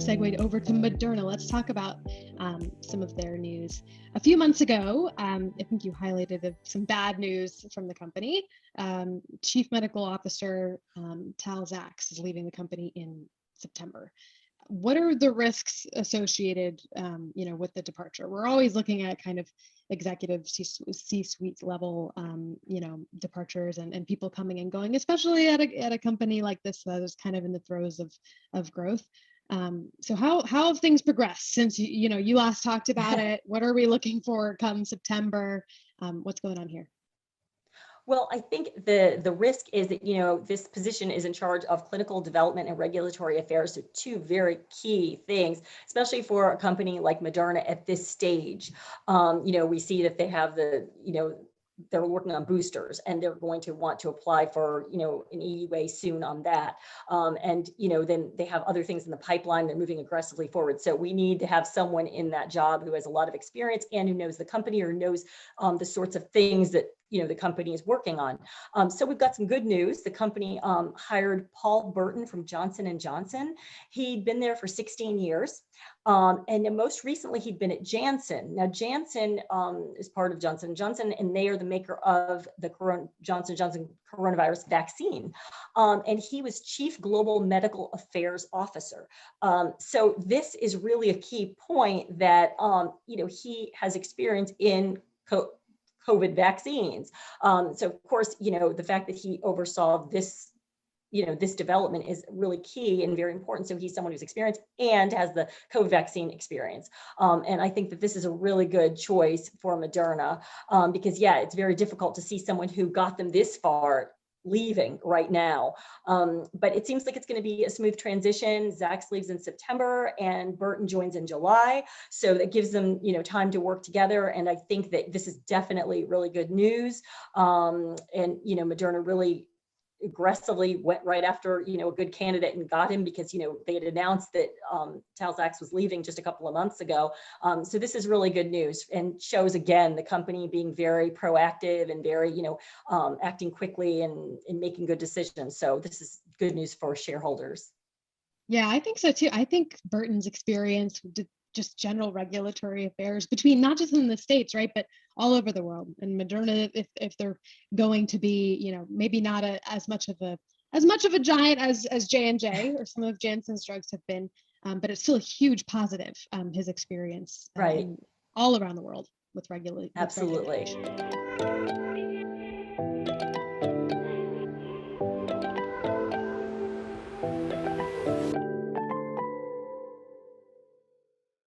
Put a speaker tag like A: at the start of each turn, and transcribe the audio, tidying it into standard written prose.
A: segued over to Moderna. Let's talk about some of their news. A few months ago, I think you highlighted some bad news from the company. Chief Medical Officer Tal Zaks is leaving the company in September. What are the risks associated, with the departure? We're always looking at kind of executive C-suite level, departures and people coming and going, especially at a company like this that is kind of in the throes of growth. So how have things progressed since you last talked about it? What are we looking for come September? What's going on here?
B: Well, I think the risk is that, this position is in charge of clinical development and regulatory affairs, so two very key things, especially for a company like Moderna at this stage. We see that they have they're working on boosters and they're going to want to apply for, an EUA soon on that. Then they have other things in the pipeline. They're moving aggressively forward. So we need to have someone in that job who has a lot of experience and who knows the company or knows the sorts of things that the company is working on. So we've got some good news. The company hired Paul Burton from Johnson & Johnson. He'd been there for 16 years. And then most recently, he'd been at Janssen. Now, Janssen is part of Johnson & Johnson, and they are the maker of the Johnson & Johnson coronavirus vaccine. And he was Chief Global Medical Affairs Officer. So this is really a key point that, he has experience in COVID vaccines. So of course, the fact that he oversaw this, this development is really key and very important. So he's someone who's experienced and has the COVID vaccine experience. And I think that this is a really good choice for Moderna because it's very difficult to see someone who got them this far leaving right now. But it seems like it's going to be a smooth transition. Zaks leaves in September and Burton joins in July. So that gives them, time to work together. And I think that this is definitely really good news. Moderna really aggressively went right after, a good candidate and got him because, they had announced that Tal Zaks was leaving just a couple of months ago. So this is really good news and shows, again, the company being very proactive and very, acting quickly and making good decisions. So this is good news for shareholders.
A: Yeah, I think so too. I think Burton's experience, just general regulatory affairs between not just in the States, right, but all over the world. And Moderna, if they're going to be, maybe not as much of a giant as J&J or some of Janssen's drugs have been, but it's still a huge positive. His experience,
B: right,
A: all around the world with
B: absolutely.
A: regulation.